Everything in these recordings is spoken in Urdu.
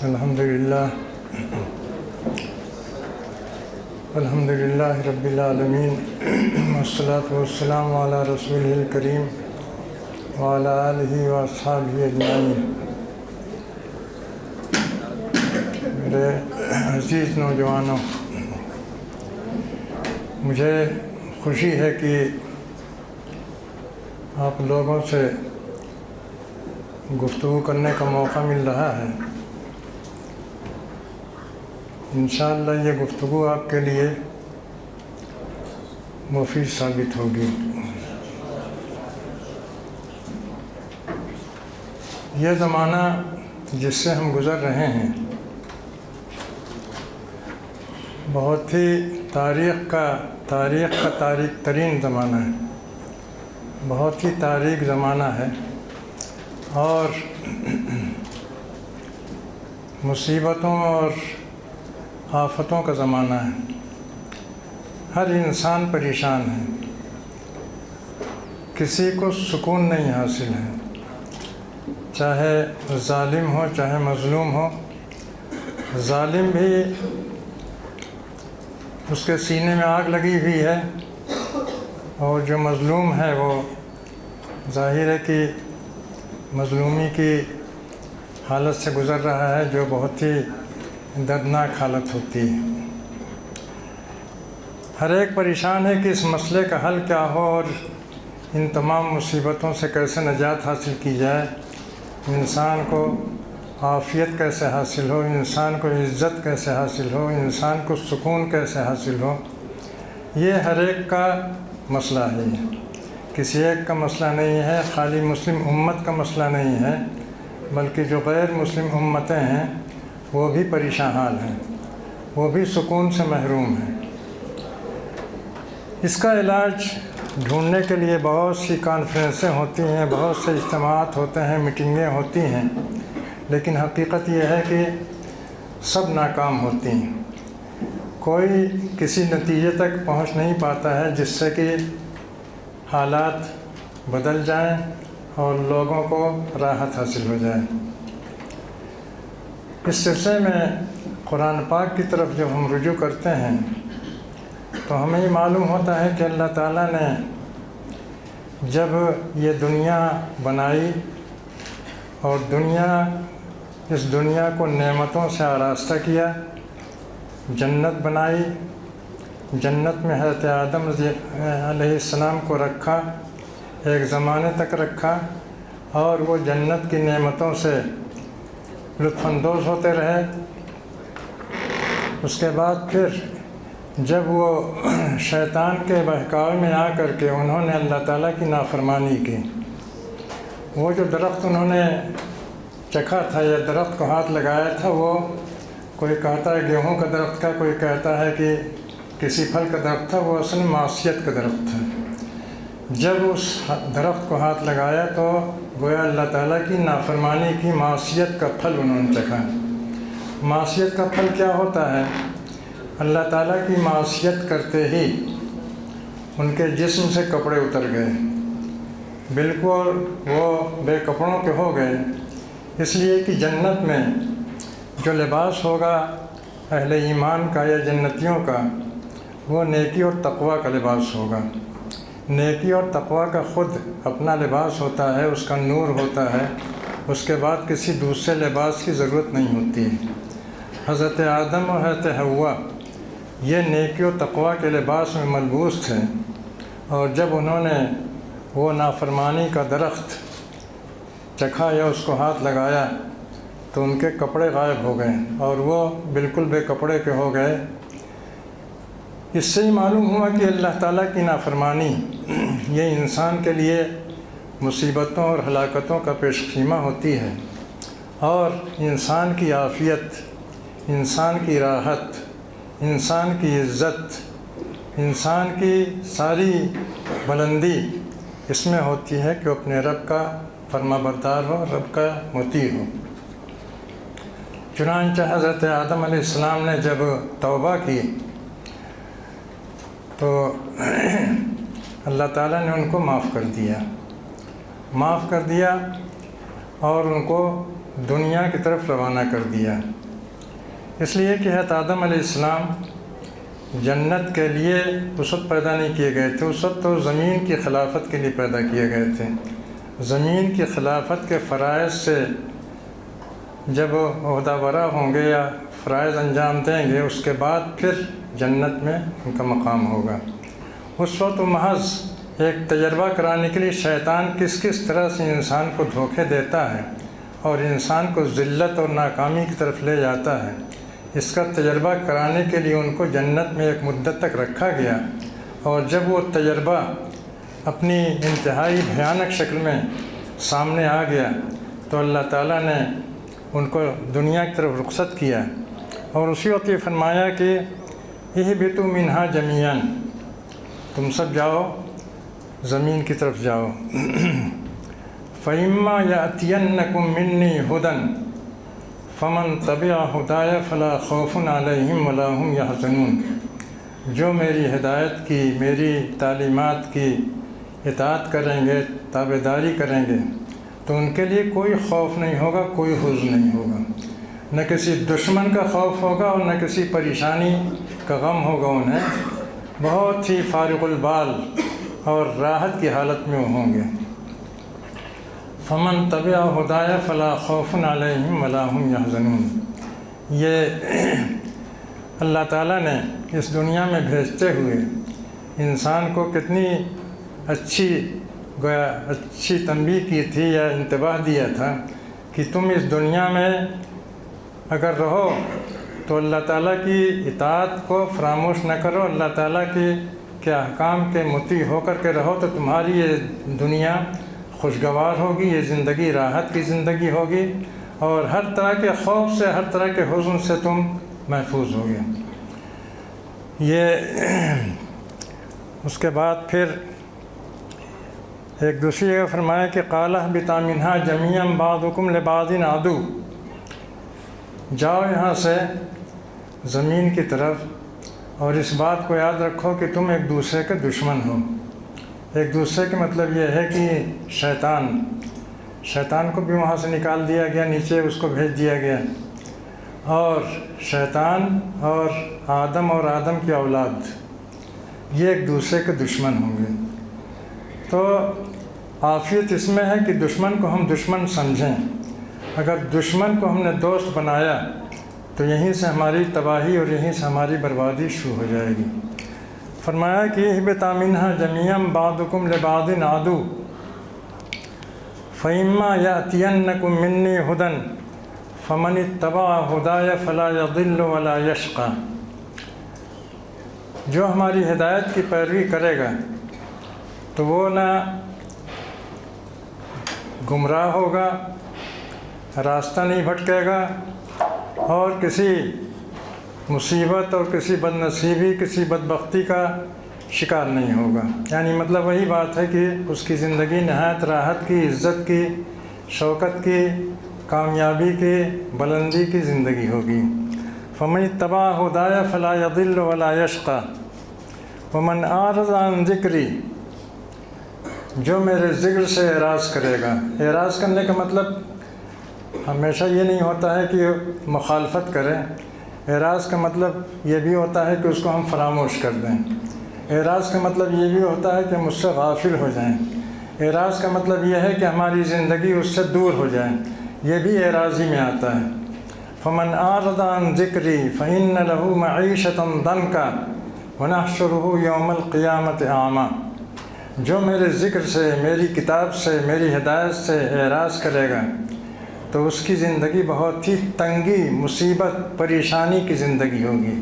الحمدللہ رب العالمین والصلاة والسلام علی رسولہ الکریم وعلی آلہ واصحابہ اجمعین۔ میرے عزیز نوجوانوں، مجھے خوشی ہے کہ آپ لوگوں سے گفتگو کرنے کا موقع مل رہا ہے۔ انشاءاللہ یہ گفتگو آپ کے لیے مفید ثابت ہوگی۔ یہ زمانہ جس سے ہم گزر رہے ہیں بہت ہی تاریخ کا تاریخ ترین زمانہ ہے، بہت ہی تاریخ زمانہ ہے، اور مصیبتوں اور آفتوں کا زمانہ ہے۔ ہر انسان پریشان ہے، کسی کو سکون نہیں حاصل ہے، چاہے ظالم ہو چاہے مظلوم ہو۔ ظالم بھی اس کے سینے میں آگ لگی ہوئی ہے، اور جو مظلوم ہے وہ ظاہر ہے کہ مظلومی کی حالت سے گزر رہا ہے، جو بہت ہی دردناک حالت ہوتی ہے۔ ہر ایک پریشان ہے کہ اس مسئلے کا حل کیا ہو اور ان تمام مصیبتوں سے کیسے نجات حاصل کی جائے، انسان کو عافیت کیسے حاصل ہو، انسان کو عزت کیسے حاصل ہو، انسان کو سکون کیسے حاصل ہو۔ یہ ہر ایک کا مسئلہ ہے، کسی ایک کا مسئلہ نہیں ہے، خالی مسلم امت کا مسئلہ نہیں ہے، بلکہ جو غیر مسلم امتیں ہیں وہ بھی پریشان حال ہیں، وہ بھی سکون سے محروم ہیں۔ اس کا علاج ڈھونڈنے کے لیے بہت سی کانفرنسیں ہوتی ہیں، بہت سے اجتماعات ہوتے ہیں، میٹنگیں ہوتی ہیں، لیکن حقیقت یہ ہے کہ سب ناکام ہوتی ہیں۔ کوئی کسی نتیجے تک پہنچ نہیں پاتا ہے جس سے کہ حالات بدل جائیں اور لوگوں کو راحت حاصل ہو جائے۔ اس سلسلے میں قرآن پاک کی طرف جب ہم رجوع کرتے ہیں تو ہمیں یہ معلوم ہوتا ہے کہ اللہ تعالیٰ نے جب یہ دنیا بنائی اور اس دنیا کو نعمتوں سے آراستہ کیا، جنت بنائی، جنت میں حضرت آدم علیہ السلام کو رکھا، ایک زمانے تک رکھا، اور وہ جنت کی نعمتوں سے لطف اندوز ہوتے رہے۔ اس کے بعد پھر جب وہ شیطان کے بہکاوے میں آ کر کے انہوں نے اللہ تعالیٰ کی نافرمانی کی، وہ جو درخت انہوں نے چکھا تھا یا درخت کو ہاتھ لگایا تھا، وہ کوئی کہتا ہے گیہوں کا درخت کا، کوئی کہتا ہے کہ کسی پھل کا درخت تھا، وہ اصل میں معصیت کا درخت تھا۔ جب اس درخت کو ہاتھ لگایا تو گویا اللہ تعالیٰ کی نافرمانی کی، معصیت کا پھل انہوں نے چکھا۔ معصیت کا پھل کیا ہوتا ہے؟ اللہ تعالیٰ کی معصیت کرتے ہی ان کے جسم سے کپڑے اتر گئے، بالکل وہ بے کپڑوں کے ہو گئے، اس لیے کہ جنت میں جو لباس ہوگا اہل ایمان کا یا جنتیوں کا، وہ نیکی اور تقوی کا لباس ہوگا۔ نیکی اور تقوی کا خود اپنا لباس ہوتا ہے، اس کا نور ہوتا ہے، اس کے بعد کسی دوسرے لباس کی ضرورت نہیں ہوتی۔ حضرت آدم اور حضرت حوا یہ نیکی و تقوی کے لباس میں ملبوس تھے، اور جب انہوں نے وہ نافرمانی کا درخت چکھا یا اس کو ہاتھ لگایا تو ان کے کپڑے غائب ہو گئے اور وہ بالکل بے کپڑے کے ہو گئے۔ اس سے ہی معلوم ہوا کہ اللہ تعالیٰ کی نافرمانی یہ انسان کے لیے مصیبتوں اور ہلاکتوں کا پیش خیمہ ہوتی ہے، اور انسان کی عافیت، انسان کی راحت، انسان کی عزت، انسان کی ساری بلندی اس میں ہوتی ہے کہ اپنے رب کا فرما بردار ہو، رب کا مطیع ہو۔ چنانچہ حضرت آدم علیہ السلام نے جب توبہ کی تو اللہ تعالیٰ نے ان کو معاف کر دیا اور ان کو دنیا کی طرف روانہ کر دیا، اس لیے کہ حضرت آدم علیہ السلام جنت کے لیے اس وقت پیدا نہیں کیے گئے تھے، اس وقت تو زمین کی خلافت کے لیے پیدا کیے گئے تھے۔ زمین کی خلافت کے فرائض سے جب عہدہ برا ہوں گے یا فرائض انجام دیں گے، اس کے بعد پھر جنت میں ان کا مقام ہوگا۔ اس وقت وہ محض ایک تجربہ کرانے کے لیے شیطان کس طرح سے انسان کو دھوکے دیتا ہے اور انسان کو ذلت اور ناکامی کی طرف لے جاتا ہے، اس کا تجربہ کرانے کے لیے ان کو جنت میں ایک مدت تک رکھا گیا، اور جب وہ تجربہ اپنی انتہائی بھیانک شکل میں سامنے آ گیا تو اللہ تعالیٰ نے ان کو دنیا کی طرف رخصت کیا، اور اسی وقت یہ فرمایا کہ اہبطوا منہا جمیعا، تم سب جاؤ زمین کی طرف جاؤ۔ فَإِمَّا يَأْتِيَنَّكُم مِّنِّي هُدًى فَمَن تَبِعَ هُدَايَ فَلَا خَوْفٌ عَلَيْهِمْ وَلَا هُمْ يَحْزَنُونَ، جو میری ہدایت کی، میری تعلیمات کی اطاعت کریں گے، تابعداری کریں گے، تو ان کے لیے کوئی خوف نہیں ہوگا، کوئی حزن نہیں ہوگا، نہ کسی دشمن کا خوف ہوگا اور نہ کسی پریشانی کا غم ہوگا انہیں، بہت ہی فارغ البال اور راحت کی حالت میں وہ ہوں گے۔ فمن تبع ہدایہ فلا خوف علیہم ولا ہم یحزنون، یہ اللہ تعالیٰ نے اس دنیا میں بھیجتے ہوئے انسان کو کتنی اچھی تنبیہ کی تھی یا انتباہ دیا تھا کہ تم اس دنیا میں اگر رہو تو اللہ تعالیٰ کی اطاعت کو فراموش نہ کرو، اللہ تعالیٰ کے احکام کے مطیع ہو کر کے رہو، تو تمہاری یہ دنیا خوشگوار ہوگی، یہ زندگی راحت کی زندگی ہوگی، اور ہر طرح کے خوف سے، ہر طرح کے حزن سے تم محفوظ ہوگے۔ یہ اس کے بعد پھر ایک دوسری جگہ فرمایا کہ قَالَ اهْبِطَا مِنْهَا جَمِيعًا بَعْضُكُمْ لِبَعْضٍ عَدُوٌّ، جاؤ یہاں سے زمین کی طرف اور اس بات کو یاد رکھو کہ تم ایک دوسرے کے دشمن ہو۔ ایک دوسرے کے مطلب یہ ہے کہ شیطان کو بھی وہاں سے نکال دیا گیا، نیچے اس کو بھیج دیا گیا، اور شیطان اور آدم کی اولاد یہ ایک دوسرے کے دشمن ہوں گے۔ تو عافیت اس میں ہے کہ دشمن کو ہم دشمن سمجھیں، اگر دشمن کو ہم نے دوست بنایا تو یہیں سے ہماری تباہی اور یہیں سے ہماری بربادی شروع ہو جائے گی۔ فرمایا کہ اہبطا منہا جمیعا بعضکم لبعض عدو فإما یأتینکم منی ہدی فمن اتبع ہدای فلا یضل ولا یشقی، جو ہماری ہدایت کی پیروی کرے گا تو وہ نہ گمراہ ہوگا، راستہ نہیں بھٹکے گا، اور کسی مصیبت اور کسی بد نصیبی، کسی بدبختی کا شکار نہیں ہوگا۔ یعنی مطلب وہی بات ہے کہ اس کی زندگی نہایت راحت کی، عزت کی، شوکت کی، کامیابی کی، بلندی کی زندگی ہوگی۔ فمن اتبع ہدای فلا یضل ولا یشقی ومن اعرض عن ذکری، جو میرے ذکر سے اعراض کرے گا۔ اعراض کرنے کا مطلب ہمیشہ یہ نہیں ہوتا ہے کہ مخالفت کریں، اعراض کا مطلب یہ بھی ہوتا ہے کہ اس کو ہم فراموش کر دیں، اعراض کا مطلب یہ بھی ہوتا ہے کہ مجھ سے غافل ہو جائیں، اعراض کا مطلب یہ ہے کہ ہماری زندگی اس سے دور ہو جائے، یہ بھی اعراض ہی میں آتا ہے۔ فمن اعرض عن ذکری فإن له معیشة ضنکا ونحشره یوم القیامة اعمی، جو میرے ذکر سے، میری کتاب سے، میری ہدایت سے اعراض کرے گا تو اس کی زندگی بہت ہی تنگی، مصیبت، پریشانی کی زندگی ہوگی۔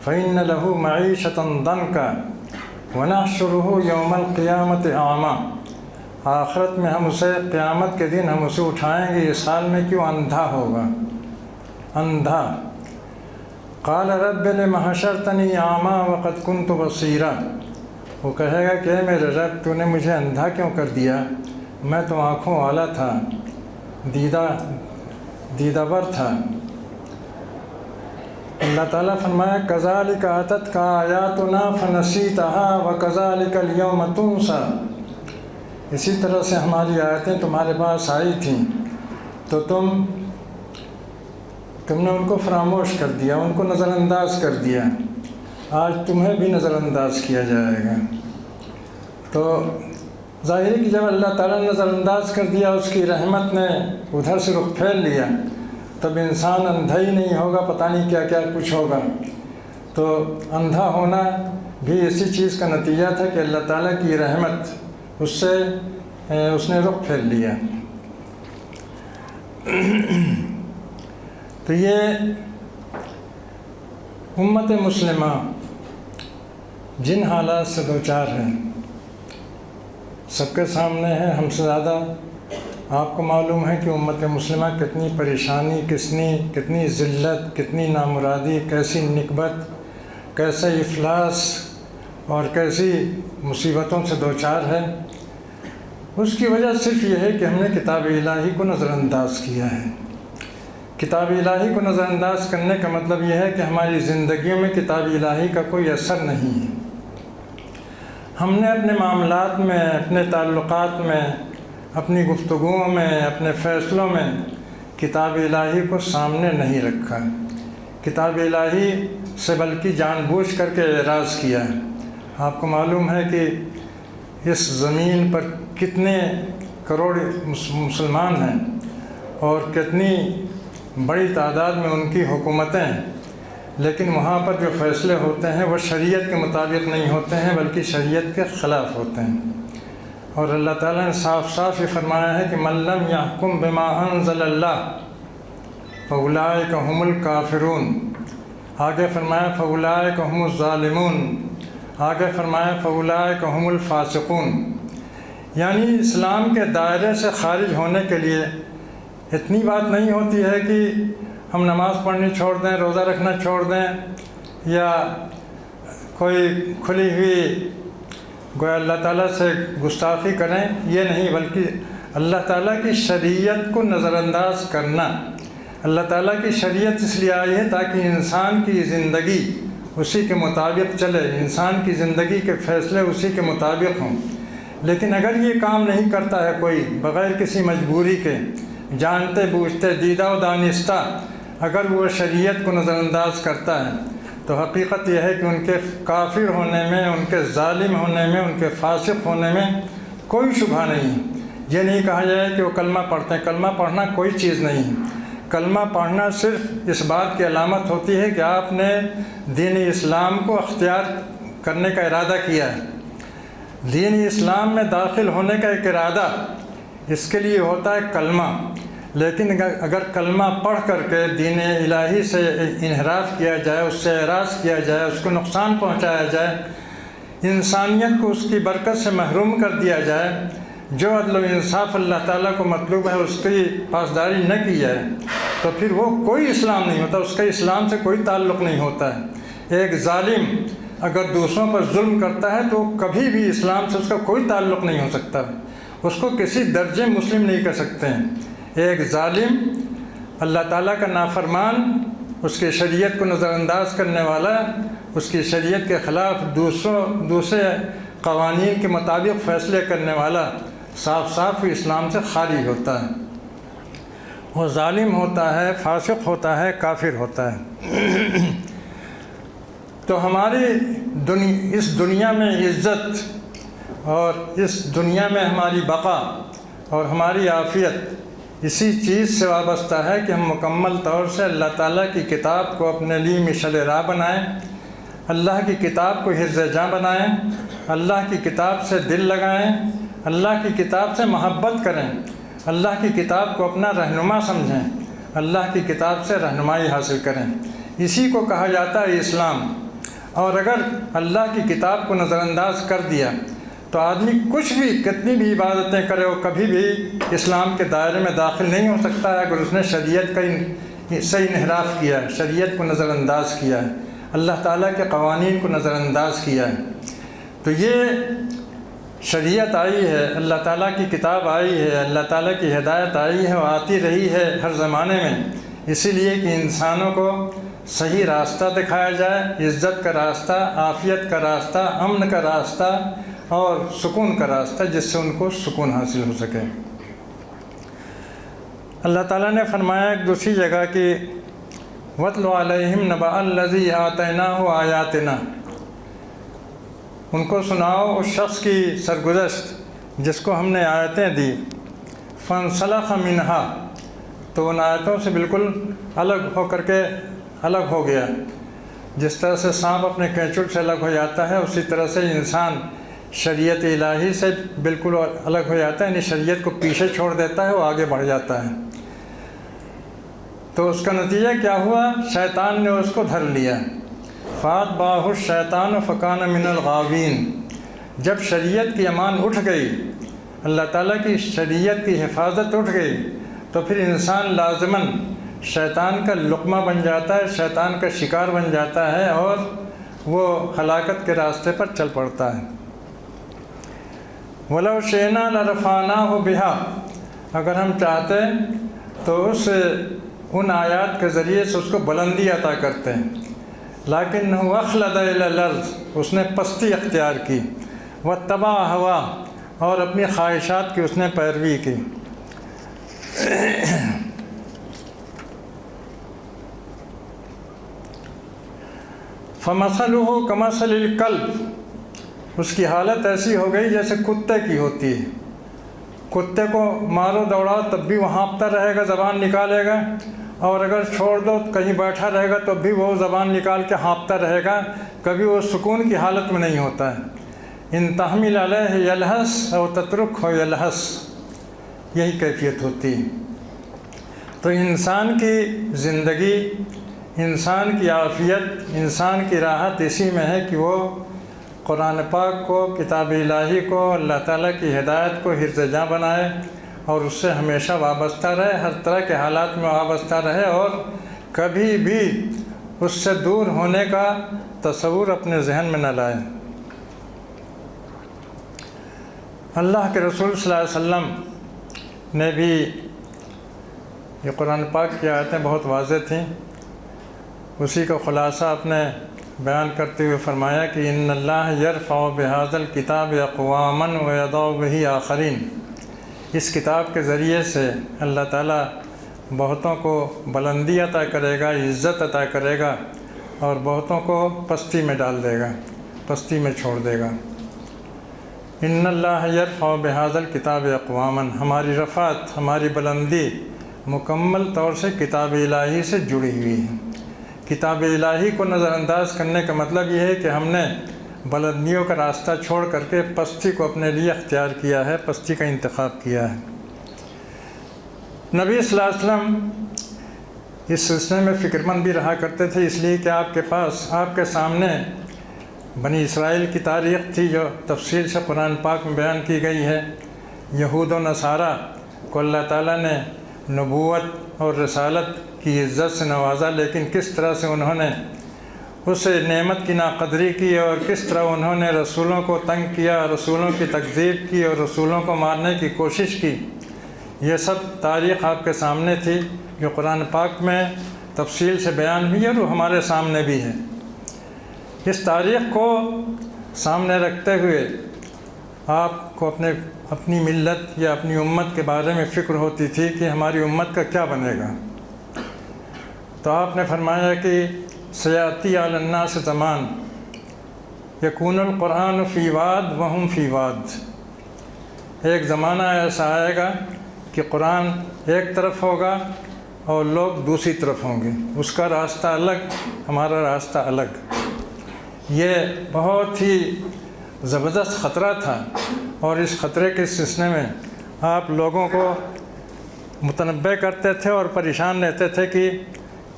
فإن له معیشة ضنکا ونحشره یوم القیامة اعمی، آخرت میں ہم اسے، قیامت کے دن ہم اسے اٹھائیں گے، اس حال میں کہ وہ اندھا ہوگا، اندھا۔ قال رب لم حشرتنی اعمی وقد كنت بصیرا، وہ کہے گا کہ اے میرے رب، تو نے مجھے اندھا کیوں کر دیا، میں تو آنکھوں والا تھا، دیدہ ور تھا۔ اللہ تعالیٰ فرمایا کذالک اتتک آیاتنا فنسیتها وکذالک اليوم تنسی، اسی طرح سے ہماری آیتیں تمہارے پاس آئی تھیں تو تم تم نے ان کو فراموش کر دیا، ان کو نظر انداز کر دیا، آج تمہیں بھی نظر انداز کیا جائے گا۔ تو ظاہر ہے کہ جب اللہ تعالیٰ نے نظر انداز کر دیا، اس کی رحمت نے ادھر سے رخ پھیر لیا، تب انسان اندھا ہی نہیں ہوگا، پتہ نہیں کیا کیا کچھ ہوگا۔ تو اندھا ہونا بھی اسی چیز کا نتیجہ تھا کہ اللہ تعالیٰ کی رحمت اس نے رخ پھیر لیا۔ تو یہ امت مسلمہ جن حالات سے دوچار ہے سب کے سامنے ہے، ہم سے زیادہ آپ کو معلوم ہے کہ امت مسلمہ کتنی پریشانی، کتنی ذلت، کتنی نامرادی، کیسی نکبت، کیسے افلاس اور کیسی مصیبتوں سے دوچار ہے۔ اس کی وجہ صرف یہ ہے کہ ہم نے کتاب الہی کو نظر انداز کیا ہے۔ کتاب الہی کو نظر انداز کرنے کا مطلب یہ ہے کہ ہماری زندگیوں میں کتاب الہی کا کوئی اثر نہیں ہے۔ ہم نے اپنے معاملات میں، اپنے تعلقات میں، اپنی گفتگوؤں میں، اپنے فیصلوں میں کتاب الہی کو سامنے نہیں رکھا۔ کتاب الہی سے بلکہ جان بوجھ کر کے اعراض کیا ہے۔ آپ کو معلوم ہے کہ اس زمین پر کتنے کروڑ مسلمان ہیں اور کتنی بڑی تعداد میں ان کی حکومتیں ہیں، لیکن وہاں پر جو فیصلے ہوتے ہیں وہ شریعت کے مطابق نہیں ہوتے ہیں بلکہ شریعت کے خلاف ہوتے ہیں۔ اور اللہ تعالیٰ نے صاف صاف یہ فرمایا ہے کہ من لم یحکم بما انزل اللہ فاولئک هم الکافرون، آگے فرمایا فاولئک هم الظالمون، آگے فرمایا فاولئک هم الفاسقون۔ یعنی اسلام کے دائرے سے خارج ہونے کے لیے اتنی بات نہیں ہوتی ہے کہ ہم نماز پڑھنی چھوڑ دیں، روزہ رکھنا چھوڑ دیں، یا کوئی کھلی ہوئی گویا اللہ تعالیٰ سے گستاخی کریں، یہ نہیں، بلکہ اللہ تعالیٰ کی شریعت کو نظر انداز کرنا۔ اللہ تعالیٰ کی شریعت اس لیے آئی ہے تاکہ انسان کی زندگی اسی کے مطابق چلے، انسان کی زندگی کے فیصلے اسی کے مطابق ہوں۔ لیکن اگر یہ کام نہیں کرتا ہے کوئی بغیر کسی مجبوری کے، جانتے بوجھتے، دیدہ و دانستہ اگر وہ شریعت کو نظر انداز کرتا ہے، تو حقیقت یہ ہے کہ ان کے کافر ہونے میں، ان کے ظالم ہونے میں، ان کے فاسق ہونے میں کوئی شبہ نہیں۔ یہ نہیں کہا جائے کہ وہ کلمہ پڑھتے ہیں، کلمہ پڑھنا کوئی چیز نہیں۔ کلمہ پڑھنا صرف اس بات کی علامت ہوتی ہے کہ آپ نے دین اسلام کو اختیار کرنے کا ارادہ کیا ہے۔ دین اسلام میں داخل ہونے کا ایک ارادہ، اس کے لیے ہوتا ہے کلمہ۔ لیکن اگر کلمہ پڑھ کر کے دین الہی سے انحراف کیا جائے، اس سے اعراض کیا جائے، اس کو نقصان پہنچایا جائے، انسانیت کو اس کی برکت سے محروم کر دیا جائے، جو عدل و انصاف اللہ تعالیٰ کو مطلوب ہے اس کی پاسداری نہ کی جائے، تو پھر وہ کوئی اسلام نہیں ہوتا، اس کا اسلام سے کوئی تعلق نہیں ہوتا ہے۔ ایک ظالم اگر دوسروں پر ظلم کرتا ہے تو کبھی بھی اسلام سے اس کا کوئی تعلق نہیں ہو سکتا، اس کو کسی درجے مسلم نہیں کر سکتے ہیں۔ ایک ظالم، اللہ تعالیٰ کا نافرمان، اس کی شریعت کو نظر انداز کرنے والا، اس کی شریعت کے خلاف دوسرے قوانین کے مطابق فیصلے کرنے والا، صاف صاف اسلام سے خارج ہوتا ہے، وہ ظالم ہوتا ہے، فاسق ہوتا ہے، کافر ہوتا ہے۔ تو ہماری اس دنیا میں عزت اور اس دنیا میں ہماری بقا اور ہماری عافیت اسی چیز سے وابستہ ہے کہ ہم مکمل طور سے اللہ تعالیٰ کی کتاب کو اپنے لیے مشعل راہ بنائیں، اللہ کی کتاب کو حفظ جاں بنائیں، اللہ کی کتاب سے دل لگائیں، اللہ کی کتاب سے محبت کریں، اللہ کی کتاب کو اپنا رہنما سمجھیں، اللہ کی کتاب سے رہنمائی حاصل کریں۔ اسی کو کہا جاتا ہے اسلام۔ اور اگر اللہ کی کتاب کو نظر انداز کر دیا تو آدمی کچھ بھی، کتنی بھی عبادتیں کرے، وہ کبھی بھی اسلام کے دائرے میں داخل نہیں ہو سکتا ہے اگر اس نے شریعت کا سے انحراف کیا ہے، شریعت کو نظر انداز کیا ہے، اللہ تعالیٰ کے قوانین کو نظر انداز کیا ہے۔ تو یہ شریعت آئی ہے، اللہ تعالیٰ کی کتاب آئی ہے، اللہ تعالیٰ کی ہدایت آئی ہے، وہ آتی رہی ہے ہر زمانے میں، اسی لیے کہ انسانوں کو صحیح راستہ دکھایا جائے، عزت کا راستہ، عافیت کا راستہ، امن کا راستہ اور سکون کا راستہ، جس سے ان کو سکون حاصل ہو سکے۔ اللہ تعالیٰ نے فرمایا ایک دوسری جگہ کہ وَاتْلُ عَلَيْهِمْ نَبَأَ الَّذِي آتَيْنَاهُ آيَاتِنَا، ان کو سناؤ اس شخص کی سرگزشت جس کو ہم نے آیتیں دی، فَانْسَلَخَ مِنْهَا، تو ان آیتوں سے بالکل الگ ہو کر کے الگ ہو گیا۔ جس طرح سے سانپ اپنے کینچڑ سے الگ ہو جاتا ہے، اسی طرح سے انسان شریعت الہی سے بالکل الگ ہو جاتا ہے، یعنی شریعت کو پیچھے چھوڑ دیتا ہے، وہ آگے بڑھ جاتا ہے۔ تو اس کا نتیجہ کیا ہوا؟ شیطان نے اس کو دھر لیا۔ فَأَتْبَعَهُ الشَّيْطَانُ فَكَانَ مِنَ الْغَاوِينَ، جب شریعت کی امان اٹھ گئی، اللہ تعالیٰ کی شریعت کی حفاظت اٹھ گئی، تو پھر انسان لازماً شیطان کا لقمہ بن جاتا ہے، شیطان کا شکار بن جاتا ہے، اور وہ ہلاکت کے راستے پر چل پڑتا ہے۔ وَلَوْ شِئْنَا لَرَفَعْنَاهُ بِهَا، اگر ہم چاہتے تو ان آیات کے ذریعے سے اس کو بلندی عطا کرتے ہیں، لَكِنَّهُ أَخْلَدَ إِلَى الْأَرْضِ، اس نے پستی اختیار کی، وَاتَّبَعَ هَوَاهُ، اور اپنی خواہشات کی اس نے پیروی کی۔ فَمَثَلُهُ كَمَثَلِ الْكَلْبِ، اس کی حالت ایسی ہو گئی جیسے کتے کی ہوتی ہے۔ کتے کو مارو دوڑاؤ تب بھی وہ ہانپتا رہے گا، زبان نکالے گا، اور اگر چھوڑ دو کہیں بیٹھا رہے گا تو بھی وہ زبان نکال کے ہانپتا رہے گا، کبھی وہ سکون کی حالت میں نہیں ہوتا ہے۔ ان تحمل علیہ یلہس او تترکہ یلہس، یہی کیفیت ہوتی ہے۔ تو انسان کی زندگی، انسان کی عافیت، انسان کی راحت اسی میں ہے کہ وہ قرآن پاک کو، کتاب الہی کو، اللہ تعالیٰ کی ہدایت کو حرز جاں بنائے، اور اس سے ہمیشہ وابستہ رہے، ہر طرح کے حالات میں وابستہ رہے، اور کبھی بھی اس سے دور ہونے کا تصور اپنے ذہن میں نہ لائے۔ اللہ کے رسول صلی اللہ علیہ وسلم نے بھی، یہ قرآن پاک کی آیتیں بہت واضح تھیں، اسی کا خلاصہ اپنے بیان کرتے ہوئے فرمایا کہ ان اللہ یرفع بہذا الکتاب اقواما ویضع بہ آخرین، اس کتاب کے ذریعے سے اللہ تعالیٰ بہتوں کو بلندی عطا کرے گا، عزت عطا کرے گا، اور بہتوں کو پستی میں ڈال دے گا، پستی میں چھوڑ دے گا۔ ان اللہ یرفع بہذا الکتاب اقواما، ہماری رفعت، ہماری بلندی مکمل طور سے کتاب الہی سے جڑی ہوئی ہے۔ کتاب الہی کو نظر انداز کرنے کا مطلب یہ ہے کہ ہم نے بلندیوں کا راستہ چھوڑ کر کے پستی کو اپنے لیے اختیار کیا ہے، پستی کا انتخاب کیا ہے۔ نبی صلی اللہ علیہ وسلم اس سلسلے میں فکر مند بھی رہا کرتے تھے، اس لیے کہ آپ کے پاس، آپ کے سامنے بنی اسرائیل کی تاریخ تھی جو تفصیل سے قرآن پاک میں بیان کی گئی ہے۔ یہود و نصارہ کو اللہ تعالیٰ نے نبوت اور رسالت کی عزت سے نوازا، لیکن کس طرح سے انہوں نے اس نعمت کی ناقدری کی، اور کس طرح انہوں نے رسولوں کو تنگ کیا، رسولوں کی تکذیب کی، اور رسولوں کو مارنے کی کوشش کی، یہ سب تاریخ آپ کے سامنے تھی جو قرآن پاک میں تفصیل سے بیان ہوئی ہے، اور وہ ہمارے سامنے بھی ہے۔ اس تاریخ کو سامنے رکھتے ہوئے آپ کو اپنی ملت یا اپنی امت کے بارے میں فکر ہوتی تھی کہ ہماری امت کا کیا بنے گا۔ تو آپ نے فرمایا کہ سیاتی علی الناس زمان یکون القرآن فی واد وہم فی واد، ایک زمانہ ایسا آئے گا کہ قرآن ایک طرف ہوگا اور لوگ دوسری طرف ہوں گے، اس کا راستہ الگ، ہمارا راستہ الگ۔ یہ بہت ہی زبردست خطرہ تھا، اور اس خطرے کے سلسلے میں آپ لوگوں کو متنبہ کرتے تھے اور پریشان رہتے تھے کہ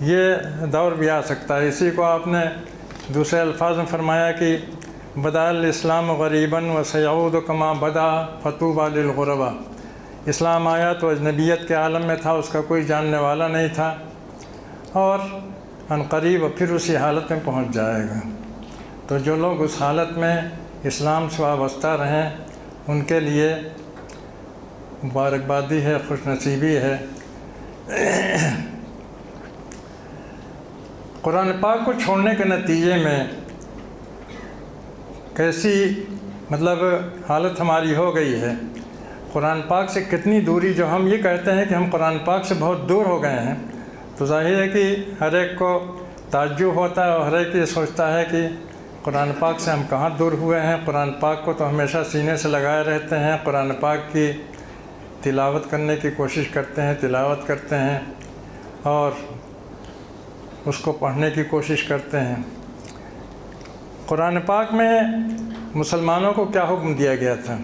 یہ دور بھی آ سکتا ہے۔ اسی کو آپ نے دوسرے الفاظ میں فرمایا کہ بدا الاسلام غریباً وسیعود کما بدا فطوبى للغرباء، اسلام آیا تو اجنبیت کے عالم میں تھا، اس کا کوئی جاننے والا نہیں تھا، اور عنقریب پھر اسی حالت میں پہنچ جائے گا۔ تو جو لوگ اس حالت میں اسلام سے وابستہ رہیں ان کے لیے مبارکبادی ہے، خوش نصیبی ہے۔ قرآن پاک کو چھوڑنے کے نتیجے میں کیسی حالت ہماری ہو گئی ہے، قرآن پاک سے کتنی دوری، جو ہم یہ کہتے ہیں کہ ہم قرآن پاک سے بہت دور ہو گئے ہیں، تو ظاہر ہے کہ ہر ایک کو تعجب ہوتا ہے اور ہر ایک یہ سوچتا ہے کہ قرآن پاک سے ہم کہاں دور ہوئے ہیں۔ قرآن پاک کو تو ہمیشہ سینے سے لگائے رہتے ہیں، قرآن پاک کی تلاوت کرنے کی کوشش کرتے ہیں، تلاوت کرتے ہیں اور اس کو پڑھنے کی کوشش کرتے ہیں۔ قرآن پاک میں مسلمانوں کو کیا حکم دیا گیا تھا؟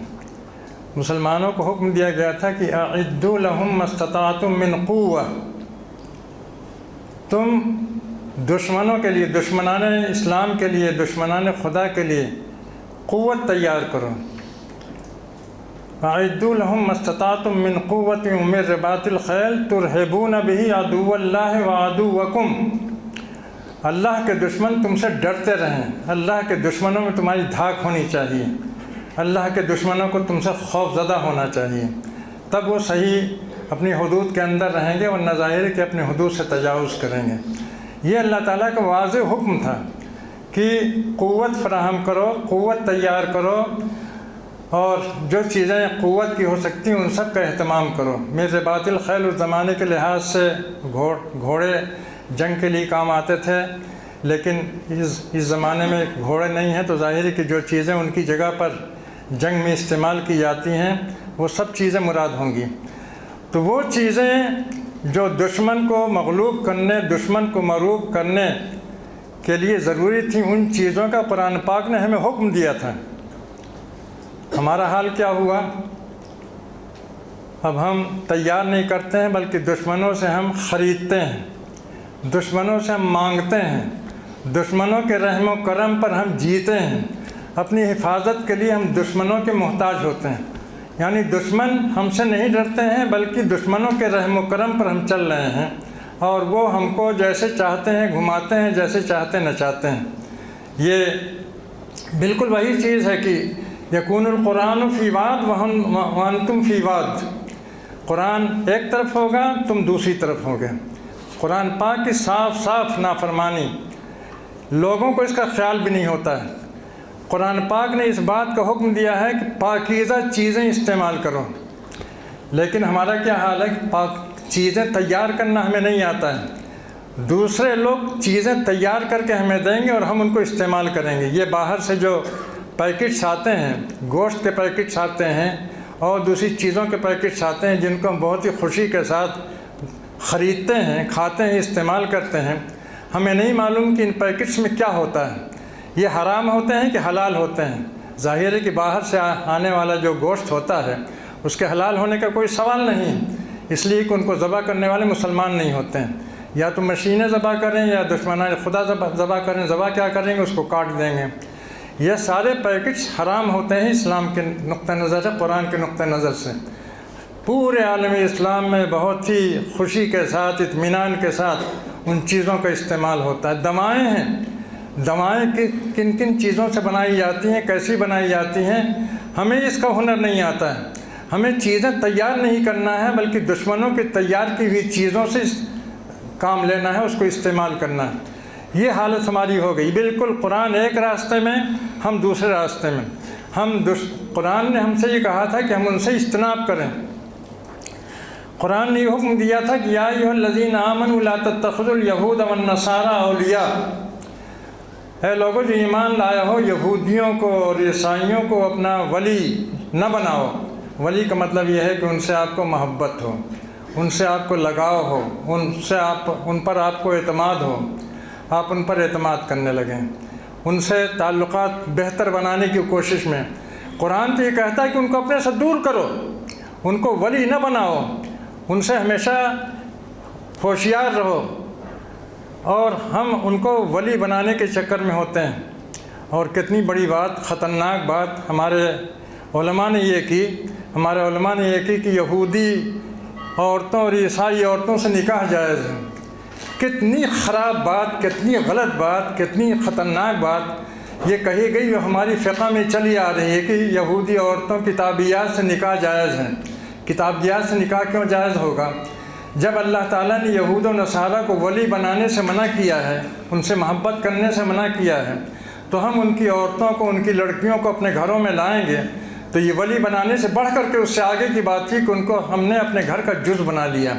مسلمانوں کو حکم دیا گیا تھا کہ اعدوا لهم ما استطعتم من قوة، تم دشمنوں کے لیے، دشمنان اسلام کے لیے، دشمنان خدا کے لیے قوت تیار کرو۔ اعدوا لهم ما استطعتم من قوة ومن رباط الخیل ترہبون به عدو اللہ وعدوکم، اللہ کے دشمن تم سے ڈرتے رہیں، اللہ کے دشمنوں میں تمہاری دھاک ہونی چاہیے، اللہ کے دشمنوں کو تم سے خوف زدہ ہونا چاہیے، تب وہ صحیح اپنی حدود کے اندر رہیں گے، ورنہ ظاہر ہے کہ اپنی حدود سے تجاوز کریں گے۔ یہ اللہ تعالیٰ کا واضح حکم تھا کہ قوت فراہم کرو، قوت تیار کرو، اور جو چیزیں قوت کی ہو سکتی ہیں ان سب کا اہتمام کرو۔ میرے رباط الخیل اس زمانے کے لحاظ سے گھوڑے جنگ کے لیے کام آتے تھے، لیکن اس زمانے میں گھوڑے نہیں ہیں، تو ظاہر ہے کہ جو چیزیں ان کی جگہ پر جنگ میں استعمال کی جاتی ہیں وہ سب چیزیں مراد ہوں گی۔ تو وہ چیزیں جو دشمن کو مغلوب کرنے، دشمن کو مغلوب کرنے کے لیے ضروری تھیں، ان چیزوں کا قرآن پاک نے ہمیں حکم دیا تھا۔ ہمارا حال کیا ہوا؟ اب ہم تیار نہیں کرتے ہیں بلکہ دشمنوں سے ہم خریدتے ہیں، دشمنوں سے ہم مانگتے ہیں، دشمنوں کے رحم و کرم پر ہم جیتے ہیں، اپنی حفاظت کے لیے ہم دشمنوں کے محتاج ہوتے ہیں۔ یعنی دشمن ہم سے نہیں ڈرتے ہیں بلکہ دشمنوں کے رحم و کرم پر ہم چل رہے ہیں، اور وہ ہم کو جیسے چاہتے ہیں گھماتے ہیں، جیسے چاہتے نچاتے ہیں۔ یہ بالکل وہی چیز ہے کہ یکون القرآن فی واد وانتم فی واد، قرآن ایک طرف ہوگا تم دوسری طرف ہوگے۔ قرآن پاک کی صاف صاف نافرمانی، لوگوں کو اس کا خیال بھی نہیں ہوتا ہے۔ قرآن پاک نے اس بات کا حکم دیا ہے کہ پاکیزہ چیزیں استعمال کرو، لیکن ہمارا کیا حال ہے کہ پاک چیزیں تیار کرنا ہمیں نہیں آتا ہے۔ دوسرے لوگ چیزیں تیار کر کے ہمیں دیں گے اور ہم ان کو استعمال کریں گے۔ یہ باہر سے جو پیکٹس آتے ہیں، گوشت کے پیکٹس آتے ہیں اور دوسری چیزوں کے پیکٹس آتے ہیں، جن کو ہم بہت ہی خوشی کے ساتھ خریدتے ہیں، کھاتے ہیں، استعمال کرتے ہیں، ہمیں نہیں معلوم کہ ان پیکٹس میں کیا ہوتا ہے، یہ حرام ہوتے ہیں کہ حلال ہوتے ہیں۔ ظاہر ہے کہ باہر سے آنے والا جو گوشت ہوتا ہے اس کے حلال ہونے کا کوئی سوال نہیں، اس لیے کہ ان کو ذبح کرنے والے مسلمان نہیں ہوتے ہیں۔ یا تو مشینیں ذبح کریں یا دشمنان خدا ذبح کریں، ذبح کیا کریں گے؟ اس کو کاٹ دیں گے۔ یہ سارے پیکٹس حرام ہوتے ہیں اسلام کے نقطہ نظر سے، قرآن کے نقطہ نظر سے۔ پورے عالم اسلام میں بہت ہی خوشی کے ساتھ، اطمینان کے ساتھ ان چیزوں کا استعمال ہوتا ہے۔ دوائیں ہیں، دوائیں کن کن چیزوں سے بنائی جاتی ہیں، کیسی بنائی جاتی ہیں، ہمیں اس کا ہنر نہیں آتا ہے۔ ہمیں چیزیں تیار نہیں کرنا ہے بلکہ دشمنوں کی تیار کی ہوئی چیزوں سے کام لینا ہے، اس کو استعمال کرنا ہے۔ یہ حالت ہماری ہو گئی۔ بالکل قرآن ایک راستے میں، ہم دوسرے راستے میں۔ قرآن نے ہم سے یہ کہا تھا کہ ہم ان سے اجتناب کریں۔ قرآن نے یہ حکم دیا تھا کہ یا ایھا الذین آمنوا لا تتخذوا الیہود والنصارى اولیاء، اے لوگو جو ایمان لائے ہو، یہودیوں کو اور عیسائیوں کو اپنا ولی نہ بناؤ۔ ولی کا مطلب یہ ہے کہ ان سے آپ کو محبت ہو، ان سے آپ کو لگاؤ ہو، ان پر آپ کو اعتماد ہو، آپ ان پر اعتماد کرنے لگیں، ان سے تعلقات بہتر بنانے کی کوشش میں۔ قرآن تو یہ کہتا ہے کہ ان کو اپنے سے دور کرو، ان کو ولی نہ بناؤ، ان سے ہمیشہ ہوشیار رہو۔ اور ہم ان کو ولی بنانے کے چکر میں ہوتے ہیں۔ اور کتنی بڑی بات، خطرناک بات ہمارے علماء نے یہ کی، کہ یہودی عورتوں اور عیسائی عورتوں سے نکاح جائز ہے۔ کتنی خراب بات، کتنی غلط بات، کتنی خطرناک بات یہ کہی گئی، جو ہماری فقہ میں چلی آ رہی ہے کہ یہودی عورتوں کتابیات سے نکاح جائز ہے۔ کتابیات سے نکاح کیوں جائز ہوگا؟ جب اللہ تعالیٰ نے یہود و نصارہ کو ولی بنانے سے منع کیا ہے، ان سے محبت کرنے سے منع کیا ہے، تو ہم ان کی عورتوں کو، ان کی لڑکیوں کو اپنے گھروں میں لائیں گے تو یہ ولی بنانے سے بڑھ کر کے اس سے آگے کی بات تھی کہ ان کو ہم نے اپنے گھر کا جز بنا لیا،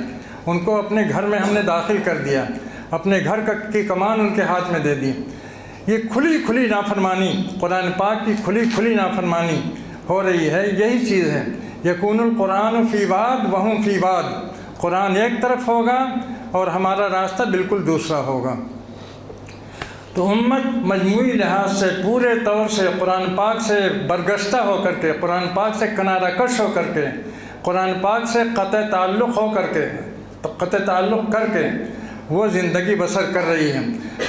ان کو اپنے گھر میں ہم نے داخل کر دیا، اپنے گھر کی کمان ان کے ہاتھ میں دے دی۔ یہ کھلی کھلی نافرمانی، قرآن پاک کی کھلی کھلی نافرمانی ہو رہی ہے۔ یہی چیز ہے، یکون القرآن فی واد وہم فی واد، قرآن ایک طرف ہوگا اور ہمارا راستہ بالکل دوسرا ہوگا۔ تو امت مجموعی لحاظ سے پورے طور سے قرآن پاک سے برگشتہ ہو کر کے، قرآن پاک سے کنارہ کش ہو کر کے، قرآن پاک سے قطع تعلق کر کے وہ زندگی بسر کر رہی ہے۔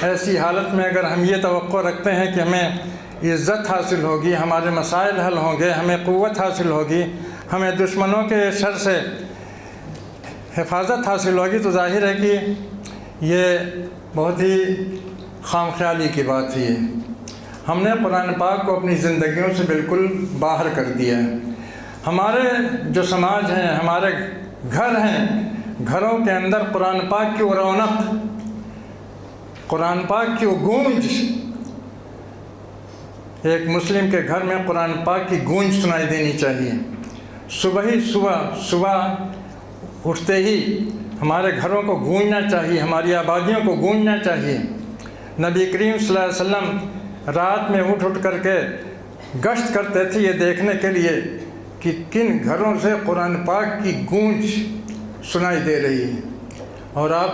ایسی حالت میں اگر ہم یہ توقع رکھتے ہیں کہ ہمیں عزت حاصل ہوگی، ہمارے مسائل حل ہوں گے، ہمیں قوت حاصل ہوگی، ہمیں دشمنوں کے شر سے حفاظت حاصل ہوگی، تو ظاہر ہے کہ یہ بہت ہی خام خیالی کی بات ہے۔ ہم نے قرآن پاک کو اپنی زندگیوں سے بالکل باہر کر دیا ہے۔ ہمارے جو سماج ہیں، ہمارے گھر ہیں، گھروں کے اندر قرآن پاک کی وہ رونق، قرآن پاک کی وہ گونج، ایک مسلم کے گھر میں قرآن پاک کی گونج سنائی دینی چاہیے۔ صبح اٹھتے ہی ہمارے گھروں کو گونجنا چاہیے، ہماری آبادیوں کو گونجنا چاہیے۔ نبی کریم صلی اللہ علیہ وسلم رات میں اٹھ کر کے گشت کرتے تھے یہ دیکھنے کے لیے کہ کن گھروں سے قرآن پاک کی گونج سنائی دے رہی ہے، اور آپ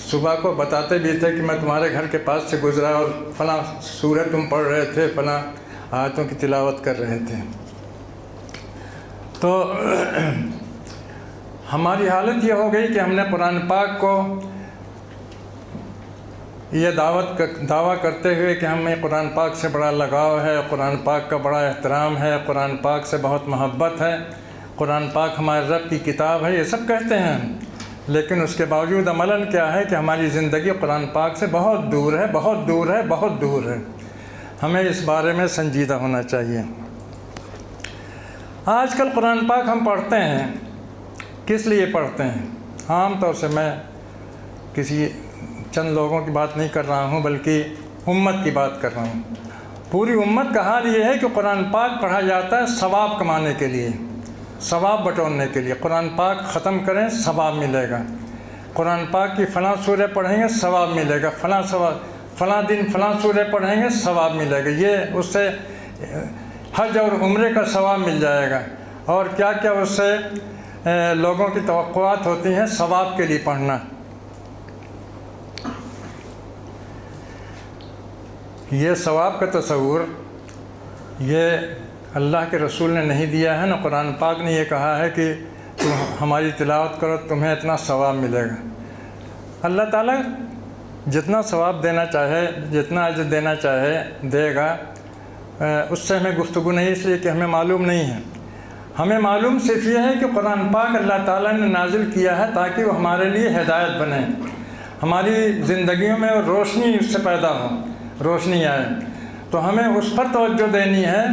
صبح کو بتاتے بھی تھے کہ میں تمہارے گھر کے پاس سے گزرا اور فلاں سورہ تم پڑھ رہے تھے، فلاں آیتوں کی تلاوت کر رہے تھے۔ تو ہماری حالت یہ ہو گئی کہ ہم نے قرآن پاک کو یہ دعویٰ کرتے ہوئے کہ ہمیں قرآن پاک سے بڑا لگاؤ ہے، قرآن پاک کا بڑا احترام ہے، قرآن پاک سے بہت محبت ہے، قرآن پاک ہمارے رب کی کتاب ہے، یہ سب کہتے ہیں، لیکن اس کے باوجود عملاً کیا ہے کہ ہماری زندگی قرآن پاک سے بہت دور ہے، بہت دور ہے، بہت دور ہے۔ ہمیں اس بارے میں سنجیدہ ہونا چاہیے۔ آج کل قرآن پاک ہم پڑھتے ہیں، کس لیے پڑھتے ہیں؟ عام طور سے میں کسی چند لوگوں کی بات نہیں کر رہا ہوں، بلکہ امت کی بات کر رہا ہوں۔ پوری امت کا حال یہ ہے کہ قرآن پاک پڑھا جاتا ہے ثواب کمانے کے لیے، ثواب بٹورنے کے لیے۔ قرآن پاک ختم کریں ثواب ملے گا، قرآن پاک کی فلاں سورہ پڑھیں گے ثواب ملے گا، فلاں دن فلاں سورہ پڑھیں گے ثواب ملے گا، یہ اس سے حج اور عمرے کا ثواب مل جائے گا، اور کیا کیا اس سے لوگوں کی توقعات ہوتی ہیں ثواب کے لیے پڑھنا۔ یہ ثواب کا تصور یہ اللہ کے رسول نے نہیں دیا ہے، نہ قرآن پاک نے یہ کہا ہے کہ تم ہماری تلاوت کرو تمہیں اتنا ثواب ملے گا۔ اللہ تعالیٰ جتنا ثواب دینا چاہے، جتنا اجر دینا چاہے دے گا، اس سے ہمیں گفتگو نہیں، اس لیے کہ ہمیں معلوم نہیں ہے۔ ہمیں معلوم صرف یہ ہے کہ قرآن پاک اللہ تعالیٰ نے نازل کیا ہے تاکہ وہ ہمارے لیے ہدایت بنے، ہماری زندگیوں میں روشنی اس سے پیدا ہو، روشنی آئے۔ تو ہمیں اس پر توجہ دینی ہے۔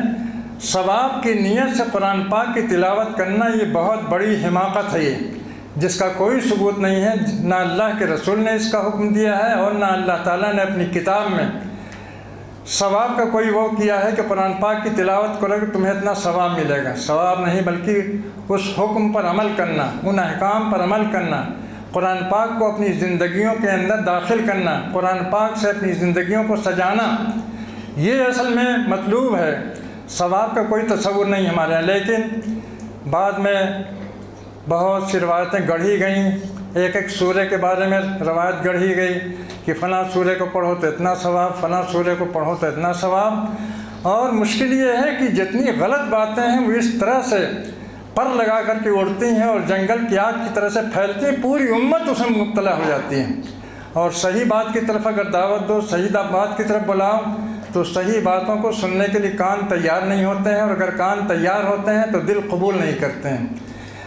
ثواب کی نیت سے قرآن پاک کی تلاوت کرنا یہ بہت بڑی حماقت ہے، یہ جس کا کوئی ثبوت نہیں ہے، نہ اللہ کے رسول نے اس کا حکم دیا ہے اور نہ اللہ تعالیٰ نے اپنی کتاب میں ثواب کا کوئی وہ کیا ہے کہ قرآن پاک کی تلاوت کرو کہ تمہیں اتنا ثواب ملے گا۔ ثواب نہیں، بلکہ اس حکم پر عمل کرنا، ان احکام پر عمل کرنا، قرآن پاک کو اپنی زندگیوں کے اندر داخل کرنا، قرآن پاک سے اپنی زندگیوں کو سجانا، یہ اصل میں مطلوب ہے۔ ثواب کا کوئی تصور نہیں ہمارے یہاں، لیکن بعد میں بہت سی روایتیں گڑھی گئیں، ایک ایک سورہ کے بارے میں روایت گڑھی گئی کہ فلاں سورہ کو پڑھو تو اتنا ثواب، فلاں سورہ کو پڑھو تو اتنا ثواب۔ اور مشکل یہ ہے کہ جتنی غلط باتیں ہیں وہ اس طرح سے پر لگا کر کے اڑتی ہیں اور جنگل کی آگ کی طرح سے پھیلتی ہیں، پوری امت اس میں مبتلا ہو جاتی ہے۔ اور صحیح بات کی طرف اگر دعوت دو، صحیح بات کی طرف بلاؤ، تو صحیح باتوں کو سننے کے لیے کان تیار نہیں ہوتے ہیں، اور اگر کان تیار ہوتے ہیں تو دل قبول نہیں کرتے ہیں۔